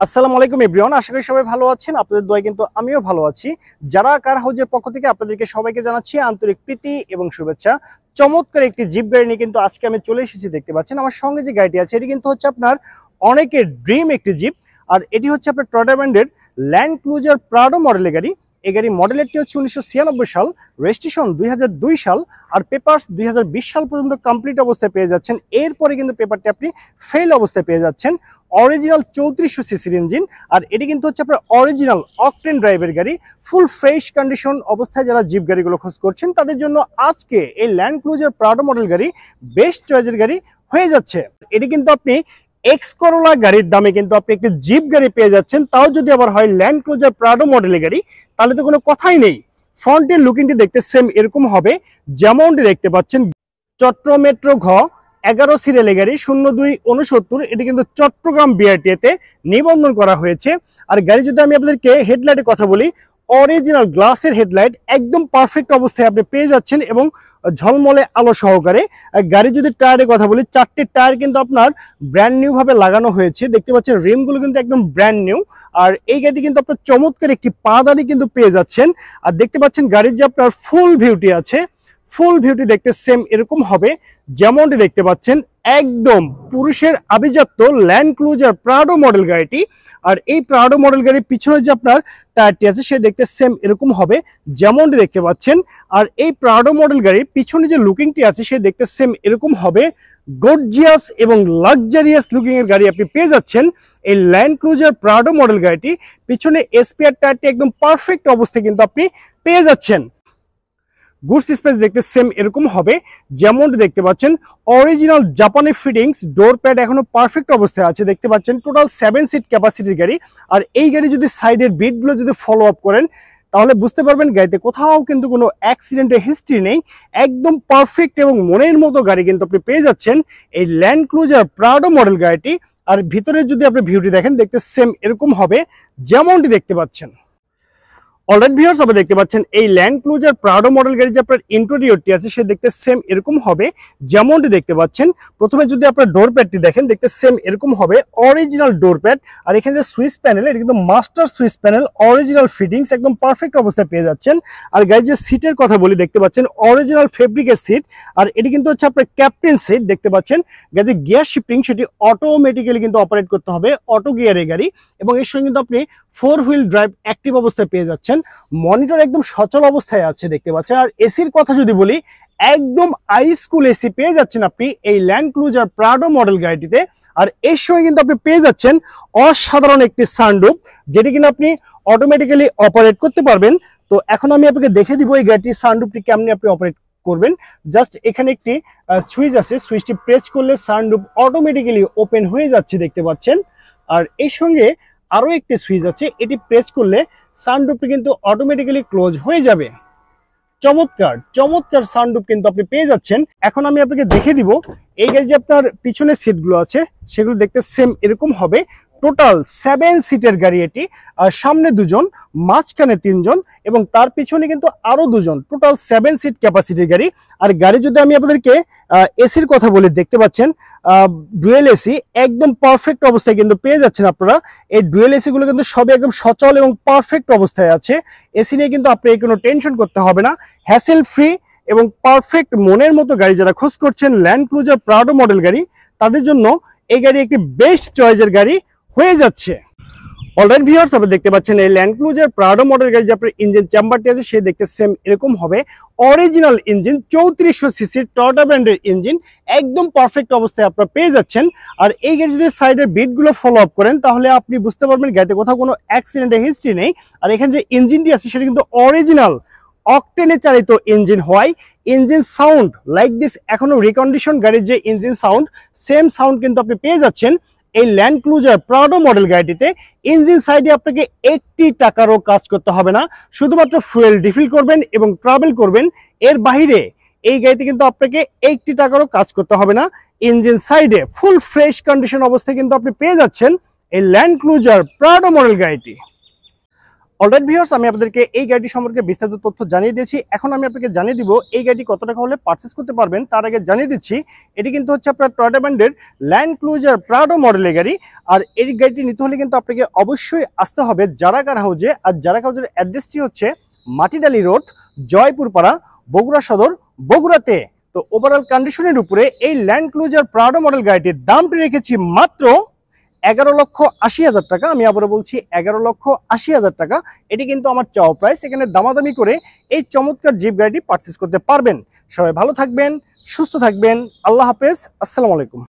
আসসালামু আলাইকুম এভরিওয়ান, আশা করি সবাই ভালো আছেন। আপনাদের দোয়ায় কিন্তু আমিও ভালো আছি। যারা কার হাউজের পক্ষ থেকে আপনাদেরকে সবাইকে জানাচ্ছি আন্তরিক প্রীতি এবং শুভেচ্ছা। চমৎকার একটি জিপ গাড়ি নিয়ে কিন্তু আজকে আমি চলে এসেছি। দেখতে পাচ্ছেন আমার সঙ্গে যে গাড়িটি আছে এটি কিন্তু হচ্ছে আপনার অনেকের ড্রিম একটি জিপ। আর এটি হচ্ছে আপনার টয়োটা ব্র্যান্ডের ল্যান্ড ক্রুজার প্রাডো মডেলের গাড়ি। এই গাড়ি মডেলেরটি হচ্ছে 1996 সাল, রেজিস্ট্রেশন 2002 সাল, আর পেপারস 2020 সাল পর্যন্ত কমপ্লিট অবস্থায় পেয়ে যাচ্ছেন। এরপরে কিন্তু পেপারটি আপনি ফেল অবস্থায় পেয়ে যাচ্ছেন। অরিজিনাল 3400 সিসির ইঞ্জিন, আর এটি কিন্তু হচ্ছে আপনার অরিজিনাল অকটেন ড্রাইভের গাড়ি। ফুল ফ্রেশ কন্ডিশন অবস্থায় যারা জিপ গাড়িগুলো খোঁজ করছেন তাদের জন্য আজকে এই ল্যান্ড ক্রুজার প্রাডো মডেল গাড়ি বেস্ট চয়েসের গাড়ি হয়ে যাচ্ছে। এটি কিন্তু আপনি এক্স করোলা গাড়ির দামে কিন্তু আপনি একটি জিপ গাড়ি পেয়ে যাচ্ছেন, তাও যদি আবার হয় ল্যান্ড ক্রুজার প্রাডো মডেলের গাড়ি, তাহলে তো কোনো কথাই নেই। ফ্রন্টের লুকিংটি দেখতে সেম এরকম হবে, যেমনটি দেখতে পাচ্ছেন। চট্টগ্রাম মেট্রো ঘ 11 সিরিয়ালের গাড়ি 0269, এটি কিন্তু চট্টগ্রাম বিআরটিএতে নিবন্ধন করা হয়েছে। আর গাড়ি যদি আমি আপনাদেরকে হেডলাইটের কথা বলি, অরিজিনাল গ্লাসের হেডলাইট একদম পারফেক্ট অবস্থায় আপনি পেয়ে যাচ্ছেন এবং ঝলমলে আলো সহকারে। গাড়ি যদি টায়ারের কথা বলি, 4টি টায়ার কিন্তু আপনার ব্র্যান্ড নিউ ভাবে লাগানো হয়েছে। দেখতে পাচ্ছেন রিমগুলো কিন্তু একদম ব্র্যান্ড নিউ। আর এই গাড়িতে কিন্তু আপনার চমৎকার একটি পাদানি কিন্তু পেয়ে যাচ্ছেন। আর দেখতে পাচ্ছেন গাড়ির যে আপনার ফুল ভিউটি আছে, ফুল ভিউটি দেখতে সেম এরকম হবে, যেমনটি দেখতে পাচ্ছেন। একদম পুরুষের আভিজাত্য ল্যান্ড ক্রুজার প্রাডো মডেল গাড়িটি। আর এই প্রাডো মডেল গাড়ির পিছনে যে আপনার টায়ারটি আছে সে দেখতে সেম এরকম হবে, যেমনটি দেখতে পাচ্ছেন। আর এই প্রাডো মডেল গাড়ির পিছনে যে লুকিংটি আছে সে দেখতে সেম এরকম হবে। গর্জিয়াস এবং লাক্সারিয়াস লুকিং এর গাড়ি আপনি পেয়ে যাচ্ছেন এই ল্যান্ড ক্রুজার প্রাডো মডেল গাড়িটি। পিছনে এসপিআর টায়ারটি একদম পারফেক্ট অবস্থায় কিন্তু আপনি পেয়ে যাচ্ছেন। গুডস স্পেস দেখতে সেম এরকম হবে, যেমনটি দেখতে পাচ্ছেন। অরিজিনাল জাপানি ফিটিংস, ডোর প্যাড এখনো পারফেক্ট অবস্থায় আছে। দেখতে পাচ্ছেন টোটাল 7 সিট ক্যাপাসিটির গাড়ি। আর এই গাড়ি যদি সাইডের বিটগুলো যদি ফলো আপ করেন তাহলে বুঝতে পারবেন গাড়িতে কোথাও কিন্তু কোনো অ্যাক্সিডেন্টের হিস্ট্রি নেই। একদম পারফেক্ট এবং মনের মতো গাড়ি কিন্তু আপনি পেয়ে যাচ্ছেন এই ল্যান্ড ক্রুজার প্রাডো মডেল গাড়িটি। আর ভিতরে যদি আপনি ভিউটি দেখেন দেখতে সেম এরকম হবে, যেমনটি দেখতে পাচ্ছেন। অলরাইট ভিউয়ার্স, আপনি দেখতে পাচ্ছেন এই ল্যান্ড ক্রুজার প্রাডো মডেল গাড়ি যে আপনার ইন্টেরিয়রটি আছে সে দেখতে সেম এরকম হবে, যেমনটি দেখতে পাচ্ছেন। প্রথমে যদি আপনার ডোর প্যাডটি দেখেন দেখতে সেম এরকম হবে, অরিজিনাল ডোর প্যাড। আর এখানে যে সুইচ প্যানেল, এটা কিন্তু master switch panel, original fittings একদম পারফেক্ট অবস্থায় পেয়ে যাচ্ছেন। আর গাড়ির যে সিটের কথা বলি, দেখতে পাচ্ছেন অরিজিনাল ফেব্রিকের সিট। আর এটি কিন্তু হচ্ছে আপনার ক্যাপ্টেন সিট। দেখতে পাচ্ছেন গাড়ির গিয়ার শিফটিং সেটি অটোমেটিক্যালি কিন্তু অপারেট করতে হবে, অটো গিয়ারের গাড়ি। এবং এর সঙ্গে কিন্তু আপনি 4 হুইল ড্রাইভ অ্যাক্টিভ অবস্থায় পেয়ে যাচ্ছেন। মনিটর একদম সচল অবস্থায় আছে, দেখতে পাচ্ছেন। আর এসির কথা যদি বলি, একদম আইস কুল এসি পেয়ে যাচ্ছেন আপনি এই ল্যান্ড ক্রুজার প্রাডো মডেল গাড়িটিতে। আর এর সঙ্গে কিন্তু আপনি পেয়ে যাচ্ছেন অসাধারণ একটি সানরুফ, যেটি কিনা আপনি অটোমেটিক্যালি অপারেট করতে পারবেন। তো এখন আমি আপনাকে দেখে দিব এই গাড়িটির সানরুফটি কেমনি আপনি অপারেট করবেন। জাস্ট এখানে একটি সুইচ আছে, সুইচটি প্রেস করলে সানরুফ অটোমেটিক্যালি ওপেন হয়ে যাচ্ছে, দেখতে পাচ্ছেন। আর এর সঙ্গে আরো একটি সুইচ আছে, এটি প্রেস করলে সানরুফটি কিন্তু অটোমেটিক্যালি ক্লোজ হয়ে যাবে। চমৎকার চমৎকার সানরুফ কিন্তু আপনি পেয়ে যাচ্ছেন। এখন আমি আপনাকে দেখে দিব এই গাড়ি যে আপনার পিছনে সিটগুলো আছে সেগুলো দেখতে সেম এরকম হবে। টোটাল 7 সিটের গাড়ি এটি। আর সামনে 2 জন, মাঝখানে 3 জন এবং তার পিছনে কিন্তু আরো 2 জন, টোটাল 7 সিট ক্যাপাসিটির গাড়ি। আর গাড়ি যদি আমি আপনাদেরকে এসির কথা বলি, দেখতে পাচ্ছেন ডুয়েল এসি একদম পারফেক্ট অবস্থায় কিন্তু পেয়ে যাচ্ছেন আপনারা। এই ডুয়েল এসি গুলো কিন্তু সবই একদম সচল এবং পারফেক্ট অবস্থায় আছে। এসি নিয়ে কিন্তু আপনার কোনো টেনশন করতে হবে না, হ্যাসেল ফ্রি এবং পারফেক্ট মনের মতো গাড়ি যারা খোঁজ করছেন ল্যান্ড ক্রুজার প্রাডো মডেল গাড়ি, তাদের জন্য এই গাড়ি একটি বেস্ট চয়েসের গাড়ি হয়ে যাচ্ছে। অলরাইট ভিউয়ার্স, আপনি দেখতে পাচ্ছেন এই ল্যান্ড ক্রুজার প্রাডো মডেল গাড়ি যে আপনার ইঞ্জিন চেম্বারটি আছে সে দেখতে সেম এরকম হবে। অরিজিনাল ইঞ্জিন 3400 সিসির টয়োটা ব্র্যান্ডের ইঞ্জিন, একদম পারফেক্ট অবস্থায় আপনারা পেয়ে যাচ্ছেন। আর এই গাড়ি যদি সাইডের বিটগুলো ফলো আপ করেন তাহলে আপনি বুঝতে পারবেন গাড়িতে কোথাও কোনো অ্যাক্সিডেন্টের হিস্ট্রি নেই। আর এখানে যে ইঞ্জিনটি আছে সেটা কিন্তু অরিজিনাল অকটেনে চালিত ইঞ্জিন হওয়ায় ইঞ্জিন সাউন্ড লাইক দিস, এখনো রিকন্ডিশন গাড়ির যে ইঞ্জিন সাউন্ড সেম সাউন্ড কিন্তু আপনি পেয়ে যাচ্ছেন এই ল্যান্ড ক্রুজার প্রাডো মডেল গাড়িটিতে। ইঞ্জিন সাইডে আপনাকে 1 টাকারও কাজ করতে হবে না, শুধুমাত্র ফুয়েল রিফিল করবেন এবং ট্রাভেল করবেন। এর বাইরে এই গাড়িতে কিন্তু আপনাকে 1 টাকারও কাজ করতে হবে না। ইঞ্জিন সাইডে ফুল ফ্রেশ কন্ডিশন অবস্থায় কিন্তু আপনি পেয়ে যাচ্ছেন এই ল্যান্ড ক্রুজার প্রাডো মডেল গাড়িটি। অলরাইট ভিউয়ার্স, আমি আপনাদেরকে এই গাড়িটি সম্পর্কে বিস্তারিত তথ্য জানিয়ে দিয়েছি। এখন আমি আপনাকে জানিয়ে দিব এই গাড়িটি কত টাকা হলে পারচেস করতে পারবেন। তার আগে জানিয়ে দিচ্ছি এটি কিন্তু হচ্ছে আপনার টয়োটা ব্র্যান্ডের ল্যান্ড ক্রুজার প্রাডো মডেলের গাড়ি। আর এই গাড়িটি নিতে হলে কিন্তু আপনাকে অবশ্যই আসতে হবে জারা কার হাউজে। আর জারা কার হাউজের অ্যাড্রেসটি হচ্ছে মাটিডালি রোড, জয়পুরপাড়া, বগুড়া সদর, বগুড়াতে। তো ওভারঅল কন্ডিশনের উপরে এই ল্যান্ড ক্রুজার প্রাডো মডেল গাড়িটির দামটি রেখেছি মাত্র 11,80,000 টাকা। আমি আবারও বলছি 11,80,000 টাকা। এটি কিন্তু আমার চাওয়া প্রাইস। এখানে দামাদামি করে এই চমৎকার জিপ গাড়িটি পারচেস করতে পারবেন। সবাই ভালো থাকবেন, সুস্থ থাকবেন। আল্লাহ হাফেজ, আসসালামু আলাইকুম।